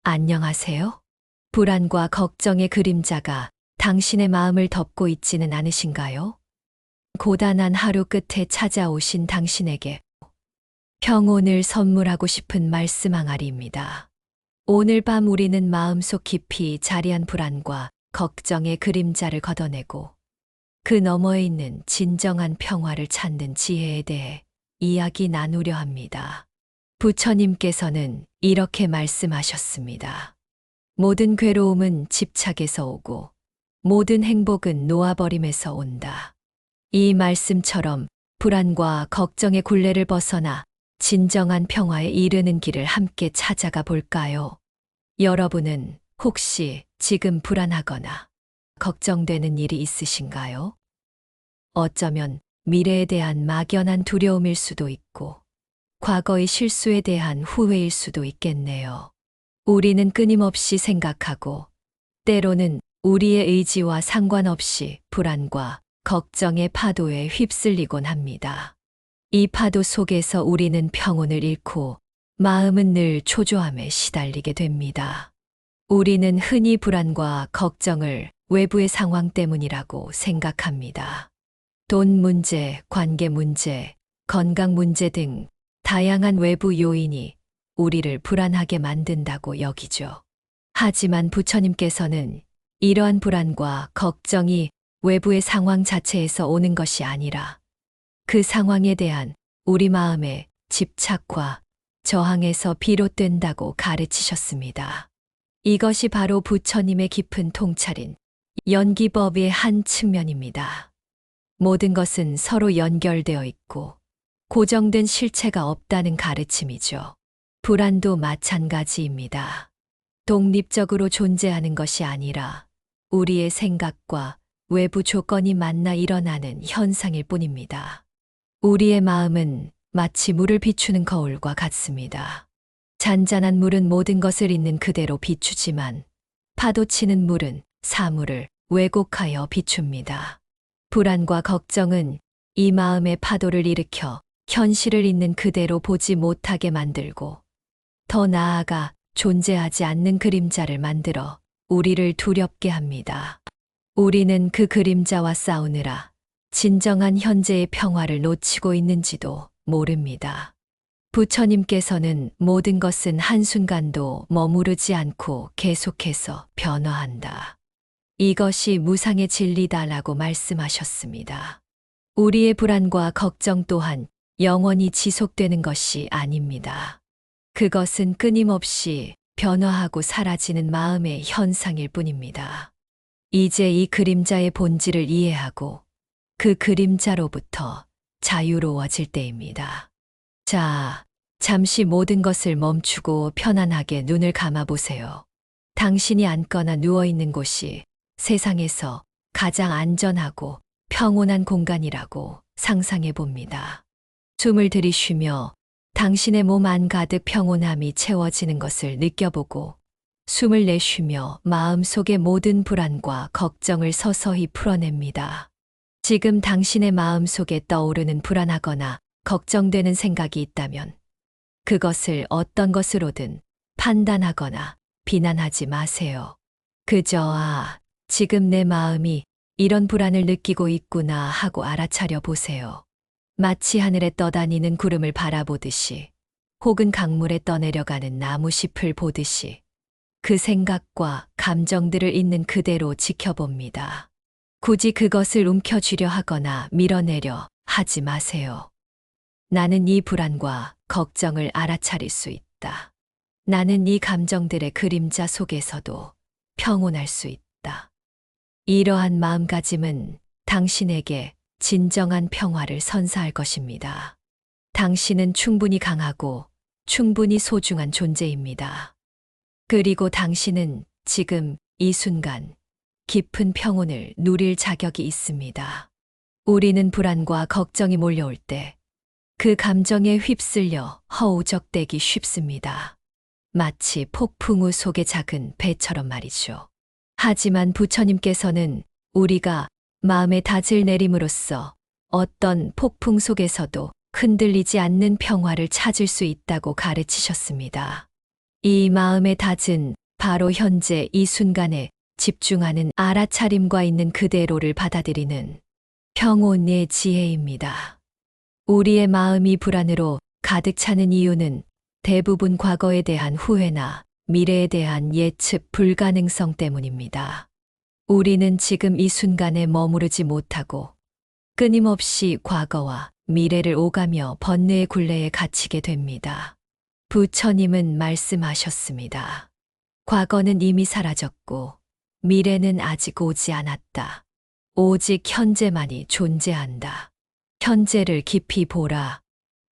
안녕하세요? 불안과 걱정의 그림자가 당신의 마음을 덮고 있지는 않으신가요? 고단한 하루 끝에 찾아오신 당신에게 평온을 선물하고 싶은 말씀 항아리입니다. 오늘 밤 우리는 마음속 깊이 자리한 불안과 걱정의 그림자를 걷어내고 그 너머에 있는 진정한 평화를 찾는 지혜에 대해 이야기 나누려 합니다. 부처님께서는 이렇게 말씀하셨습니다. 모든 괴로움은 집착에서 오고 모든 행복은 놓아버림에서 온다. 이 말씀처럼 불안과 걱정의 굴레를 벗어나 진정한 평화에 이르는 길을 함께 찾아가 볼까요? 여러분은 혹시 지금 불안하거나 걱정되는 일이 있으신가요? 어쩌면 미래에 대한 막연한 두려움일 수도 있고 과거의 실수에 대한 후회일 수도 있겠네요. 우리는 끊임없이 생각하고 때로는 우리의 의지와 상관없이 불안과 걱정의 파도에 휩쓸리곤 합니다. 이 파도 속에서 우리는 평온을 잃고 마음은 늘 초조함에 시달리게 됩니다. 우리는 흔히 불안과 걱정을 외부의 상황 때문이라고 생각합니다. 돈 문제, 관계 문제, 건강 문제 등 다양한 외부 요인이 우리를 불안하게 만든다고 여기죠. 하지만 부처님께서는 이러한 불안과 걱정이 외부의 상황 자체에서 오는 것이 아니라 그 상황에 대한 우리 마음의 집착과 저항에서 비롯된다고 가르치셨습니다. 이것이 바로 부처님의 깊은 통찰인 연기법의 한 측면입니다. 모든 것은 서로 연결되어 있고 고정된 실체가 없다는 가르침이죠. 불안도 마찬가지입니다. 독립적으로 존재하는 것이 아니라 우리의 생각과 외부 조건이 만나 일어나는 현상일 뿐입니다. 우리의 마음은 마치 물을 비추는 거울과 같습니다. 잔잔한 물은 모든 것을 있는 그대로 비추지만 파도치는 물은 사물을 왜곡하여 비춥니다. 불안과 걱정은 이 마음의 파도를 일으켜 현실을 있는 그대로 보지 못하게 만들고 더 나아가 존재하지 않는 그림자를 만들어 우리를 두렵게 합니다. 우리는 그 그림자와 싸우느라 진정한 현재의 평화를 놓치고 있는지도 모릅니다. 부처님께서는 모든 것은 한순간도 머무르지 않고 계속해서 변화한다. 이것이 무상의 진리다라고 말씀하셨습니다. 우리의 불안과 걱정 또한 영원히 지속되는 것이 아닙니다. 그것은 끊임없이 변화하고 사라지는 마음의 현상일 뿐입니다. 이제 이 그림자의 본질을 이해하고 그 그림자로부터 자유로워질 때입니다. 자, 잠시 모든 것을 멈추고 편안하게 눈을 감아보세요. 당신이 앉거나 누워있는 곳이 세상에서 가장 안전하고 평온한 공간이라고 상상해 봅니다. 숨을 들이쉬며 당신의 몸 안 가득 평온함이 채워지는 것을 느껴보고 숨을 내쉬며 마음속의 모든 불안과 걱정을 서서히 풀어냅니다. 지금 당신의 마음속에 떠오르는 불안하거나 걱정되는 생각이 있다면 그것을 어떤 것으로든 판단하거나 비난하지 마세요. 그저 지금 내 마음이 이런 불안을 느끼고 있구나 하고 알아차려 보세요. 마치 하늘에 떠다니는 구름을 바라보듯이 혹은 강물에 떠내려가는 나무잎을 보듯이 그 생각과 감정들을 있는 그대로 지켜봅니다. 굳이 그것을 움켜쥐려 하거나 밀어내려 하지 마세요. 나는 이 불안과 걱정을 알아차릴 수 있다. 나는 이 감정들의 그림자 속에서도 평온할 수 있다. 이러한 마음가짐은 당신에게 진정한 평화를 선사할 것입니다. 당신은 충분히 강하고 충분히 소중한 존재입니다. 그리고 당신은 지금 이 순간 깊은 평온을 누릴 자격이 있습니다. 우리는 불안과 걱정이 몰려올 때 그 감정에 휩쓸려 허우적대기 쉽습니다. 마치 폭풍우 속의 작은 배처럼 말이죠. 하지만 부처님께서는 우리가 마음의 닻을 내림으로써 어떤 폭풍 속에서도 흔들리지 않는 평화를 찾을 수 있다고 가르치셨습니다. 이 마음의 닷은 바로 현재 이 순간에 집중하는 알아차림과 있는 그대로를 받아들이는 평온의 지혜입니다. 우리의 마음이 불안으로 가득 차는 이유는 대부분 과거에 대한 후회나 미래에 대한 예측 불가능성 때문입니다. 우리는 지금 이 순간에 머무르지 못하고 끊임없이 과거와 미래를 오가며 번뇌의 굴레에 갇히게 됩니다. 부처님은 말씀하셨습니다. 과거는 이미 사라졌고 미래는 아직 오지 않았다. 오직 현재만이 존재한다. 현재를 깊이 보라.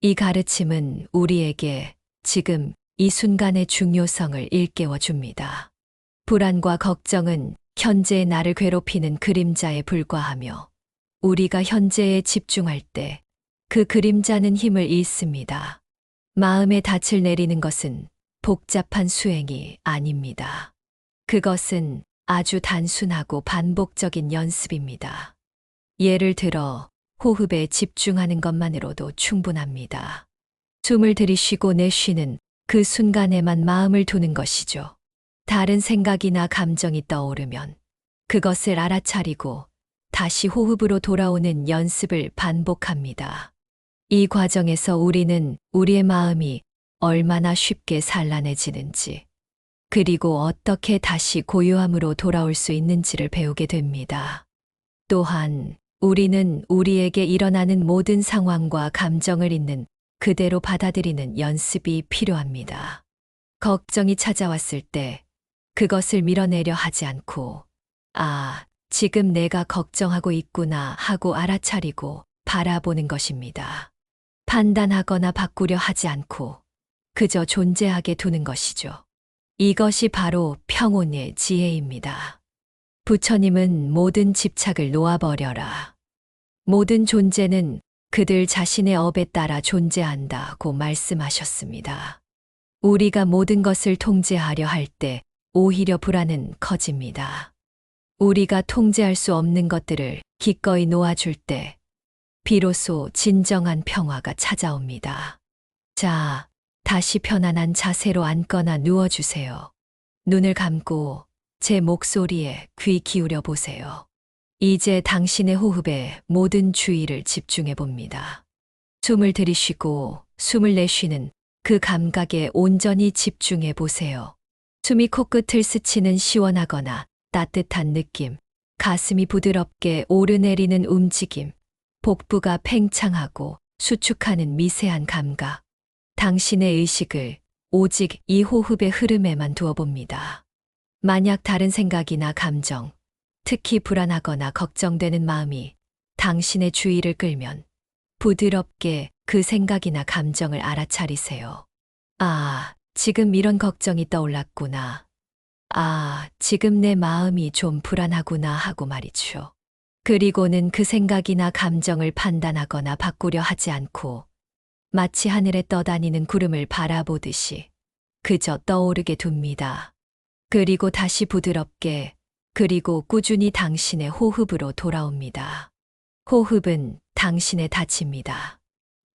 이 가르침은 우리에게 지금 이 순간의 중요성을 일깨워 줍니다. 불안과 걱정은 현재의 나를 괴롭히는 그림자에 불과하며 우리가 현재에 집중할 때 그 그림자는 힘을 잃습니다. 마음의 닻을 내리는 것은 복잡한 수행이 아닙니다. 그것은 아주 단순하고 반복적인 연습입니다. 예를 들어 호흡에 집중하는 것만으로도 충분합니다. 숨을 들이쉬고 내쉬는 그 순간에만 마음을 두는 것이죠. 다른 생각이나 감정이 떠오르면 그것을 알아차리고 다시 호흡으로 돌아오는 연습을 반복합니다. 이 과정에서 우리는 우리의 마음이 얼마나 쉽게 산란해지는지, 그리고 어떻게 다시 고요함으로 돌아올 수 있는지를 배우게 됩니다. 또한 우리는 우리에게 일어나는 모든 상황과 감정을 있는 그대로 받아들이는 연습이 필요합니다. 걱정이 찾아왔을 때 그것을 밀어내려 하지 않고, 아, 지금 내가 걱정하고 있구나 하고 알아차리고 바라보는 것입니다. 판단하거나 바꾸려 하지 않고 그저 존재하게 두는 것이죠. 이것이 바로 평온의 지혜입니다. 부처님은 모든 집착을 놓아버려라. 모든 존재는 그들 자신의 업에 따라 존재한다고 말씀하셨습니다. 우리가 모든 것을 통제하려 할 때 오히려 불안은 커집니다. 우리가 통제할 수 없는 것들을 기꺼이 놓아줄 때 비로소 진정한 평화가 찾아옵니다. 자, 다시 편안한 자세로 앉거나 누워주세요. 눈을 감고 제 목소리에 귀 기울여 보세요. 이제 당신의 호흡에 모든 주의를 집중해 봅니다. 숨을 들이쉬고 숨을 내쉬는 그 감각에 온전히 집중해 보세요. 숨이 코끝을 스치는 시원하거나 따뜻한 느낌, 가슴이 부드럽게 오르내리는 움직임, 복부가 팽창하고 수축하는 미세한 감각. 당신의 의식을 오직 이 호흡의 흐름에만 두어봅니다. 만약 다른 생각이나 감정, 특히 불안하거나 걱정되는 마음이 당신의 주의를 끌면 부드럽게 그 생각이나 감정을 알아차리세요. 아, 지금 이런 걱정이 떠올랐구나. 아, 지금 내 마음이 좀 불안하구나 하고 말이죠. 그리고는 그 생각이나 감정을 판단하거나 바꾸려 하지 않고 마치 하늘에 떠다니는 구름을 바라보듯이 그저 떠오르게 둡니다. 그리고 다시 부드럽게 그리고 꾸준히 당신의 호흡으로 돌아옵니다. 호흡은 당신의 닻입니다.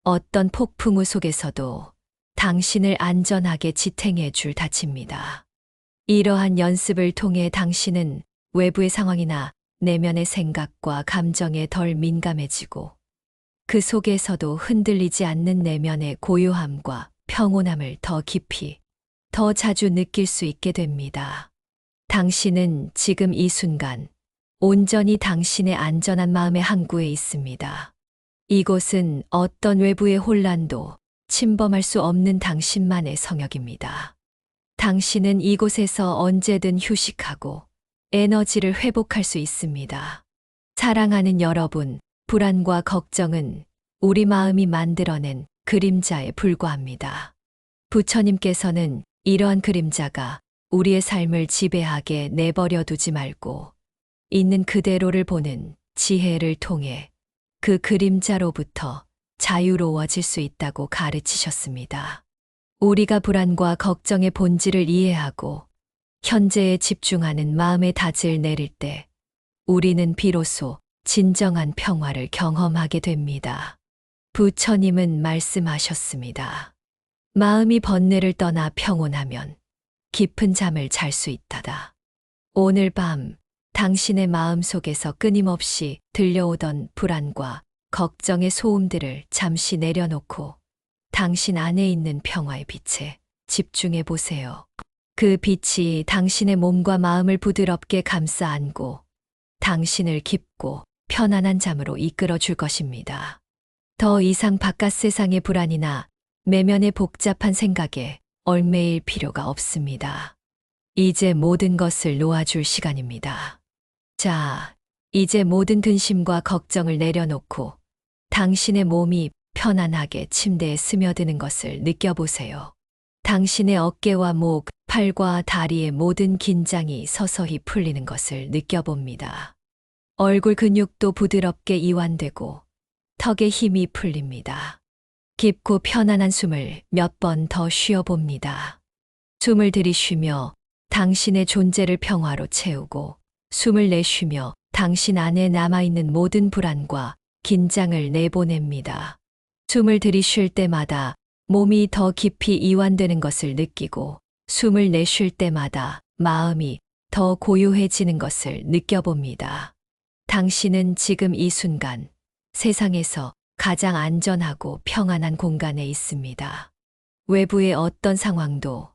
어떤 폭풍우 속에서도 당신을 안전하게 지탱해 줄 닻입니다. 이러한 연습을 통해 당신은 외부의 상황이나 내면의 생각과 감정에 덜 민감해지고 그 속에서도 흔들리지 않는 내면의 고요함과 평온함을 더 깊이, 더 자주 느낄 수 있게 됩니다. 당신은 지금 이 순간 온전히 당신의 안전한 마음의 항구에 있습니다. 이곳은 어떤 외부의 혼란도 침범할 수 없는 당신만의 성역입니다. 당신은 이곳에서 언제든 휴식하고 에너지를 회복할 수 있습니다. 사랑하는 여러분, 불안과 걱정은 우리 마음이 만들어낸 그림자에 불과합니다. 부처님께서는 이러한 그림자가 우리의 삶을 지배하게 내버려 두지 말고 있는 그대로를 보는 지혜를 통해 그 그림자로부터 자유로워질 수 있다고 가르치셨습니다. 우리가 불안과 걱정의 본질을 이해하고 현재에 집중하는 마음의 닻을 내릴 때 우리는 비로소 진정한 평화를 경험하게 됩니다. 부처님은 말씀하셨습니다. 마음이 번뇌를 떠나 평온하면 깊은 잠을 잘 수 있다다. 오늘 밤 당신의 마음 속에서 끊임없이 들려오던 불안과 걱정의 소음들을 잠시 내려놓고 당신 안에 있는 평화의 빛에 집중해 보세요. 그 빛이 당신의 몸과 마음을 부드럽게 감싸 안고 당신을 깊고 편안한 잠으로 이끌어 줄 것입니다. 더 이상 바깥 세상의 불안이나 내면의 복잡한 생각에 얽매일 필요가 없습니다. 이제 모든 것을 놓아줄 시간입니다. 자, 이제 모든 근심과 걱정을 내려놓고 당신의 몸이 편안하게 침대에 스며드는 것을 느껴보세요. 당신의 어깨와 목, 팔과 다리의 모든 긴장이 서서히 풀리는 것을 느껴봅니다. 얼굴 근육도 부드럽게 이완되고 턱의 힘이 풀립니다. 깊고 편안한 숨을 몇 번 더 쉬어봅니다. 숨을 들이쉬며 당신의 존재를 평화로 채우고 숨을 내쉬며 당신 안에 남아있는 모든 불안과 긴장을 내보냅니다. 숨을 들이쉴 때마다 몸이 더 깊이 이완되는 것을 느끼고 숨을 내쉴 때마다 마음이 더 고요해지는 것을 느껴봅니다. 당신은 지금 이 순간 세상에서 가장 안전하고 평안한 공간에 있습니다. 외부의 어떤 상황도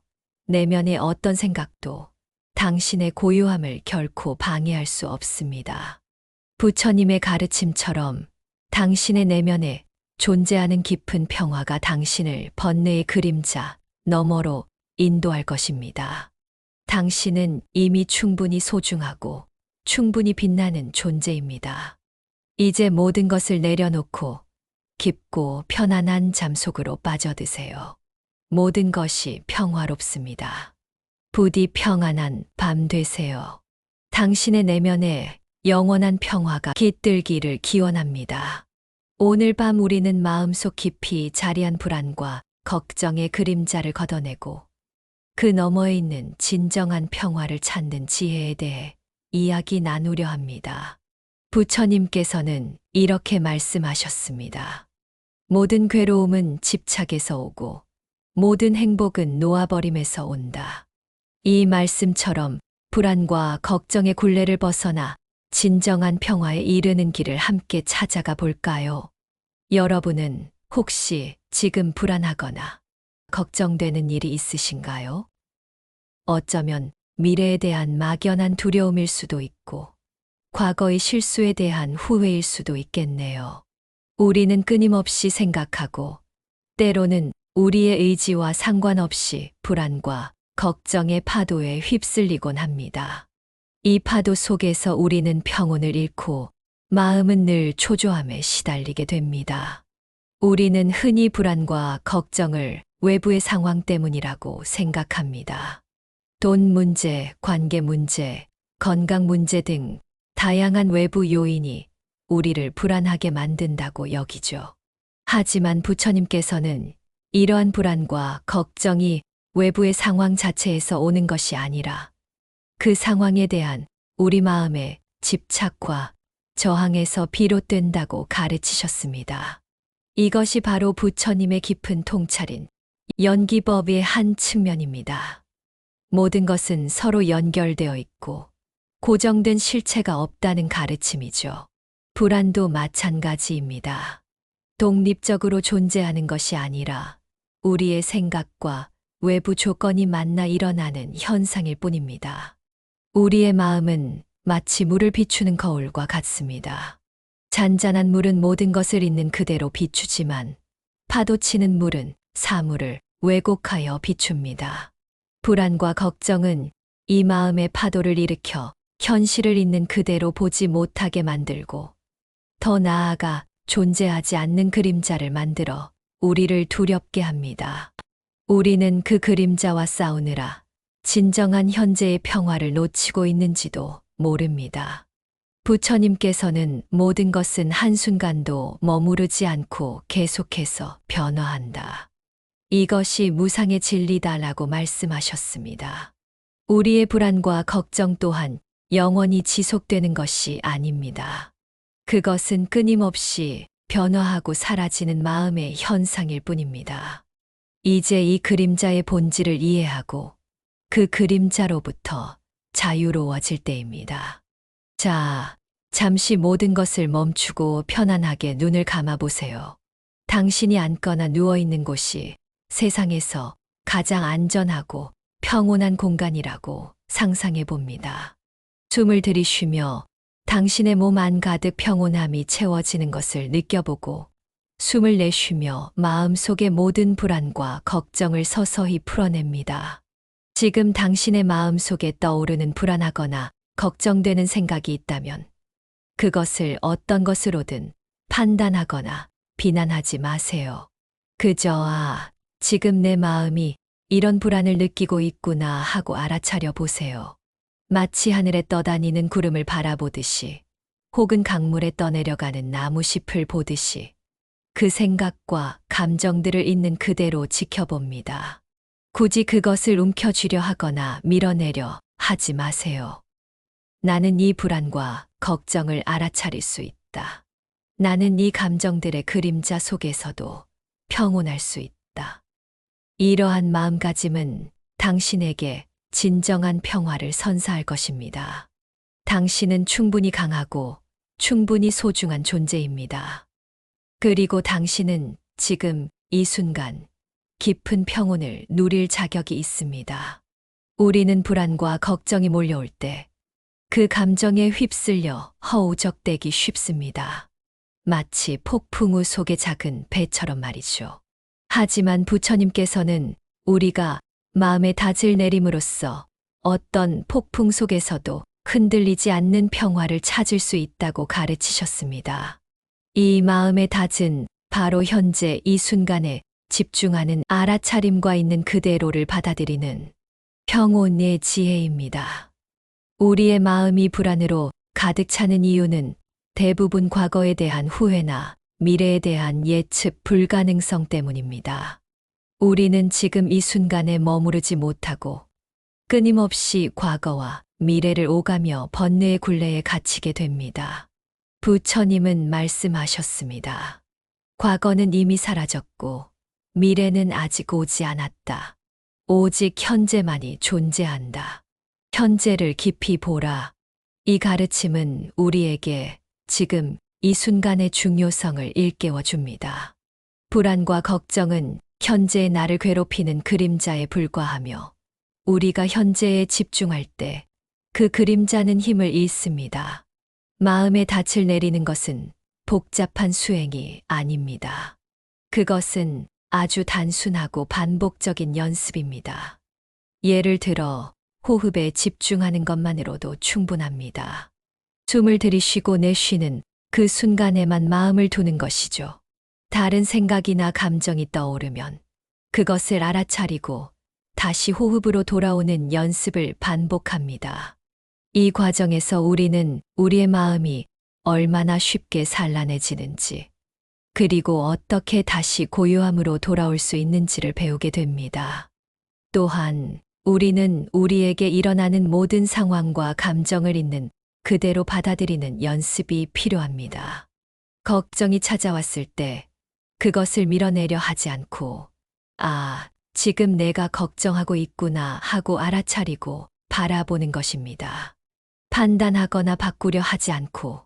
내면의 어떤 생각도 당신의 고요함을 결코 방해할 수 없습니다. 부처님의 가르침처럼 당신의 내면에 존재하는 깊은 평화가 당신을 번뇌의 그림자 너머로 인도할 것입니다. 당신은 이미 충분히 소중하고 충분히 빛나는 존재입니다. 이제 모든 것을 내려놓고 깊고 편안한 잠 속으로 빠져드세요. 모든 것이 평화롭습니다. 부디 평안한 밤 되세요. 당신의 내면에 영원한 평화가 깃들기를 기원합니다. 오늘 밤 우리는 마음속 깊이 자리한 불안과 걱정의 그림자를 걷어내고 그 너머에 있는 진정한 평화를 찾는 지혜에 대해 이야기 나누려 합니다. 부처님께서는 이렇게 말씀하셨습니다. 모든 괴로움은 집착에서 오고 모든 행복은 놓아버림에서 온다. 이 말씀처럼 불안과 걱정의 굴레를 벗어나 진정한 평화에 이르는 길을 함께 찾아가 볼까요? 여러분은 혹시 지금 불안하거나 걱정되는 일이 있으신가요? 어쩌면 미래에 대한 막연한 두려움일 수도 있고 과거의 실수에 대한 후회일 수도 있겠네요. 우리는 끊임없이 생각하고 때로는 우리의 의지와 상관없이 불안과 걱정의 파도에 휩쓸리곤 합니다. 이 파도 속에서 우리는 평온을 잃고 마음은 늘 초조함에 시달리게 됩니다. 우리는 흔히 불안과 걱정을 외부의 상황 때문이라고 생각합니다. 돈 문제, 관계 문제, 건강 문제 등 다양한 외부 요인이 우리를 불안하게 만든다고 여기죠. 하지만 부처님께서는 이러한 불안과 걱정이 외부의 상황 자체에서 오는 것이 아니라 그 상황에 대한 우리 마음의 집착과 저항에서 비롯된다고 가르치셨습니다. 이것이 바로 부처님의 깊은 통찰인 연기법의 한 측면입니다. 모든 것은 서로 연결되어 있고 고정된 실체가 없다는 가르침이죠. 불안도 마찬가지입니다. 독립적으로 존재하는 것이 아니라 우리의 생각과 외부 조건이 만나 일어나는 현상일 뿐입니다. 우리의 마음은 마치 물을 비추는 거울과 같습니다. 잔잔한 물은 모든 것을 있는 그대로 비추지만 파도치는 물은 사물을 왜곡하여 비춥니다. 불안과 걱정은 이 마음의 파도를 일으켜 현실을 있는 그대로 보지 못하게 만들고 더 나아가 존재하지 않는 그림자를 만들어 우리를 두렵게 합니다. 우리는 그 그림자와 싸우느라 진정한 현재의 평화를 놓치고 있는지도 모릅니다. 부처님께서는 모든 것은 한순간도 머무르지 않고 계속해서 변화한다. 이것이 무상의 진리다라고 말씀하셨습니다. 우리의 불안과 걱정 또한 영원히 지속되는 것이 아닙니다. 그것은 끊임없이 변화하고 사라지는 마음의 현상일 뿐입니다. 이제 이 그림자의 본질을 이해하고 그 그림자로부터 자유로워질 때입니다. 자, 잠시 모든 것을 멈추고 편안하게 눈을 감아 보세요. 당신이 앉거나 누워 있는 곳이 세상에서 가장 안전하고 평온한 공간이라고 상상해 봅니다. 숨을 들이쉬며 당신의 몸 안 가득 평온함이 채워지는 것을 느껴보고 숨을 내쉬며 마음 속의 모든 불안과 걱정을 서서히 풀어냅니다. 지금 당신의 마음 속에 떠오르는 불안하거나 걱정되는 생각이 있다면 그것을 어떤 것으로든 판단하거나 비난하지 마세요. 그저 지금 내 마음이 이런 불안을 느끼고 있구나 하고 알아차려 보세요. 마치 하늘에 떠다니는 구름을 바라보듯이 혹은 강물에 떠내려가는 나무잎을 보듯이 그 생각과 감정들을 있는 그대로 지켜봅니다. 굳이 그것을 움켜쥐려 하거나 밀어내려 하지 마세요. 나는 이 불안과 걱정을 알아차릴 수 있다. 나는 이 감정들의 그림자 속에서도 평온할 수 있다. 이러한 마음가짐은 당신에게 진정한 평화를 선사할 것입니다. 당신은 충분히 강하고 충분히 소중한 존재입니다. 그리고 당신은 지금 이 순간 깊은 평온을 누릴 자격이 있습니다. 우리는 불안과 걱정이 몰려올 때 그 감정에 휩쓸려 허우적대기 쉽습니다. 마치 폭풍우 속의 작은 배처럼 말이죠. 하지만 부처님께서는 우리가 마음의 닻을 내림으로써 어떤 폭풍 속에서도 흔들리지 않는 평화를 찾을 수 있다고 가르치셨습니다. 이 마음의 닻은 바로 현재 이 순간에 집중하는 알아차림과 있는 그대로를 받아들이는 평온의 지혜입니다. 우리의 마음이 불안으로 가득 차는 이유는 대부분 과거에 대한 후회나 미래에 대한 예측 불가능성 때문입니다. 우리는 지금 이 순간에 머무르지 못하고 끊임없이 과거와 미래를 오가며 번뇌의 굴레에 갇히게 됩니다. 부처님은 말씀하셨습니다. 과거는 이미 사라졌고 미래는 아직 오지 않았다. 오직 현재만이 존재한다. 현재를 깊이 보라. 이 가르침은 우리에게 지금 이 순간의 중요성을 일깨워 줍니다. 불안과 걱정은 현재의 나를 괴롭히는 그림자에 불과하며 우리가 현재에 집중할 때 그 그림자는 힘을 잃습니다. 마음의 닻을 내리는 것은 복잡한 수행이 아닙니다. 그것은 아주 단순하고 반복적인 연습입니다. 예를 들어 호흡에 집중하는 것만으로도 충분합니다. 숨을 들이쉬고 내쉬는 그 순간에만 마음을 두는 것이죠. 다른 생각이나 감정이 떠오르면 그것을 알아차리고 다시 호흡으로 돌아오는 연습을 반복합니다. 이 과정에서 우리는 우리의 마음이 얼마나 쉽게 산란해지는지, 그리고 어떻게 다시 고요함으로 돌아올 수 있는지를 배우게 됩니다. 또한 우리는 우리에게 일어나는 모든 상황과 감정을 있는 그대로 받아들이는 연습이 필요합니다. 걱정이 찾아왔을 때 그것을 밀어내려 하지 않고, 지금 내가 걱정하고 있구나 하고 알아차리고 바라보는 것입니다. 판단하거나 바꾸려 하지 않고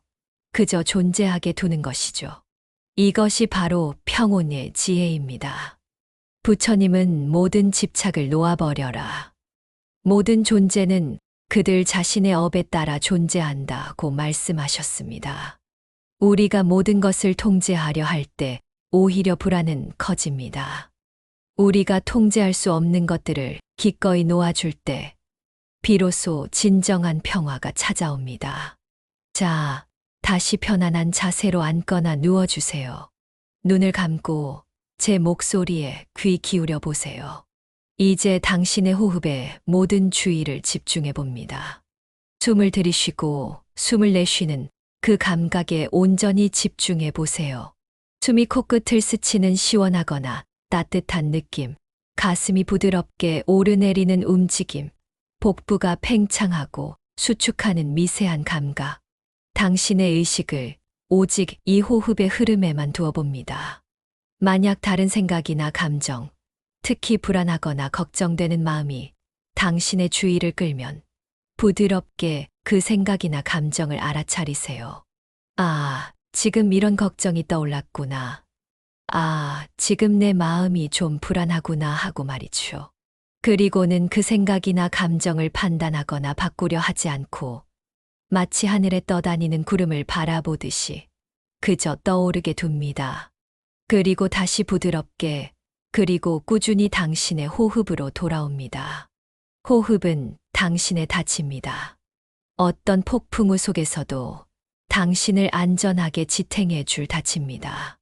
그저 존재하게 두는 것이죠. 이것이 바로 평온의 지혜입니다. 부처님은 모든 집착을 놓아버려라. 모든 존재는 그들 자신의 업에 따라 존재한다고 말씀하셨습니다. 우리가 모든 것을 통제하려 할 때 오히려 불안은 커집니다. 우리가 통제할 수 없는 것들을 기꺼이 놓아줄 때 비로소 진정한 평화가 찾아옵니다. 자, 다시 편안한 자세로 앉거나 누워주세요. 눈을 감고 제 목소리에 귀 기울여 보세요. 이제 당신의 호흡에 모든 주의를 집중해 봅니다. 숨을 들이쉬고 숨을 내쉬는 그 감각에 온전히 집중해 보세요. 숨이 코끝을 스치는 시원하거나 따뜻한 느낌, 가슴이 부드럽게 오르내리는 움직임, 복부가 팽창하고 수축하는 미세한 감각. 당신의 의식을 오직 이 호흡의 흐름에만 두어봅니다. 만약 다른 생각이나 감정, 특히 불안하거나 걱정되는 마음이 당신의 주의를 끌면 부드럽게 그 생각이나 감정을 알아차리세요. 아, 지금 이런 걱정이 떠올랐구나. 아, 지금 내 마음이 좀 불안하구나 하고 말이죠. 그리고는 그 생각이나 감정을 판단하거나 바꾸려 하지 않고 마치 하늘에 떠다니는 구름을 바라보듯이 그저 떠오르게 둡니다. 그리고 다시 부드럽게 그리고 꾸준히 당신의 호흡으로 돌아옵니다. 호흡은 당신의 닻입니다. 어떤 폭풍우 속에서도 당신을 안전하게 지탱해 줄 닻입니다.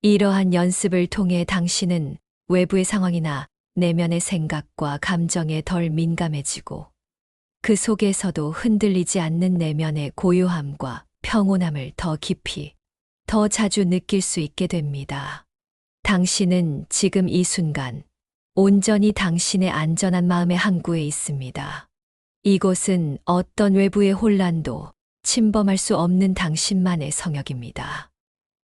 이러한 연습을 통해 당신은 외부의 상황이나 내면의 생각과 감정에 덜 민감해지고 그 속에서도 흔들리지 않는 내면의 고요함과 평온함을 더 깊이, 더 자주 느낄 수 있게 됩니다. 당신은 지금 이 순간 온전히 당신의 안전한 마음의 항구에 있습니다. 이곳은 어떤 외부의 혼란도 침범할 수 없는 당신만의 성역입니다.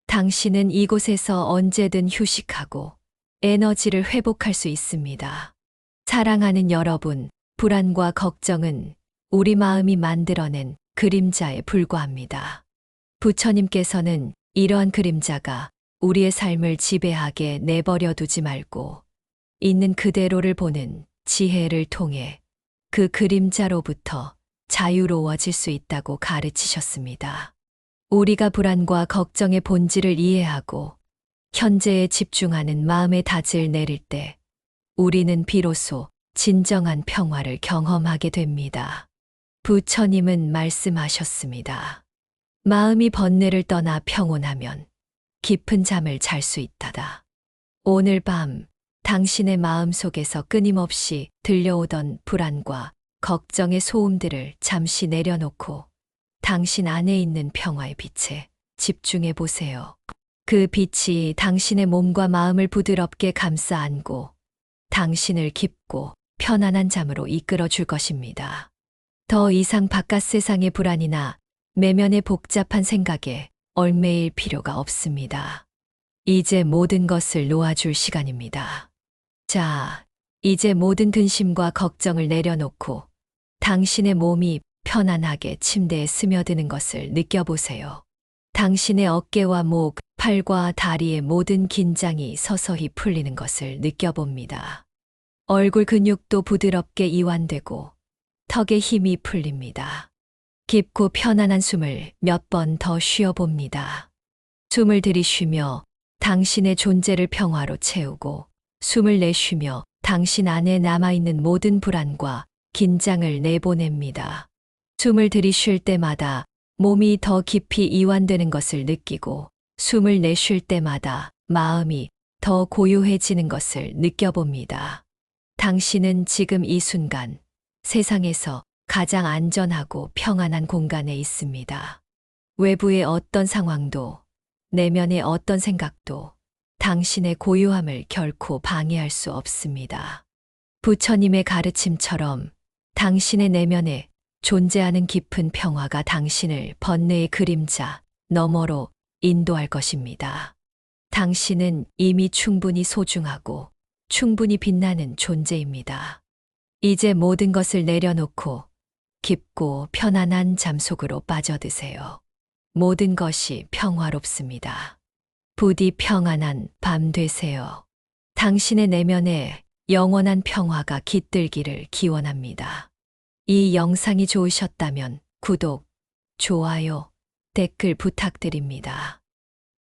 당신은 이곳에서 언제든 휴식하고 에너지를 회복할 수 있습니다. 사랑하는 여러분, 불안과 걱정은 우리 마음이 만들어낸 그림자에 불과합니다. 부처님께서는 이러한 그림자가 우리의 삶을 지배하게 내버려 두지 말고 있는 그대로를 보는 지혜를 통해 그 그림자로부터 자유로워질 수 있다고 가르치셨습니다. 우리가 불안과 걱정의 본질을 이해하고 현재에 집중하는 마음의 닻을 내릴 때 우리는 비로소 진정한 평화를 경험하게 됩니다. 부처님은 말씀하셨습니다. 마음이 번뇌를 떠나 평온하면 깊은 잠을 잘 수 있다다. 오늘 밤 당신의 마음 속에서 끊임없이 들려오던 불안과 걱정의 소음들을 잠시 내려놓고 당신 안에 있는 평화의 빛에 집중해 보세요. 그 빛이 당신의 몸과 마음을 부드럽게 감싸 안고 당신을 깊고 편안한 잠으로 이끌어 줄 것입니다. 더 이상 바깥 세상의 불안이나 내면의 복잡한 생각에 얽매일 필요가 없습니다. 이제 모든 것을 놓아줄 시간입니다. 자, 이제 모든 근심과 걱정을 내려놓고 당신의 몸이 편안하게 침대에 스며드는 것을 느껴보세요. 당신의 어깨와 목, 팔과 다리의 모든 긴장이 서서히 풀리는 것을 느껴봅니다. 얼굴 근육도 부드럽게 이완되고 턱에 힘이 풀립니다. 깊고 편안한 숨을 몇 번 더 쉬어봅니다. 숨을 들이쉬며 당신의 존재를 평화로 채우고 숨을 내쉬며 당신 안에 남아있는 모든 불안과 긴장을 내보냅니다. 숨을 들이쉴 때마다 몸이 더 깊이 이완되는 것을 느끼고 숨을 내쉴 때마다 마음이 더 고요해지는 것을 느껴봅니다. 당신은 지금 이 순간 세상에서 가장 안전하고 평안한 공간에 있습니다. 외부의 어떤 상황도 내면의 어떤 생각도 당신의 고요함을 결코 방해할 수 없습니다. 부처님의 가르침처럼 당신의 내면에 존재하는 깊은 평화가 당신을 번뇌의 그림자 너머로 인도할 것입니다. 당신은 이미 충분히 소중하고 충분히 빛나는 존재입니다. 이제 모든 것을 내려놓고 깊고 편안한 잠 속으로 빠져드세요. 모든 것이 평화롭습니다. 부디 평안한 밤 되세요. 당신의 내면에 영원한 평화가 깃들기를 기원합니다. 이 영상이 좋으셨다면 구독, 좋아요, 댓글 부탁드립니다.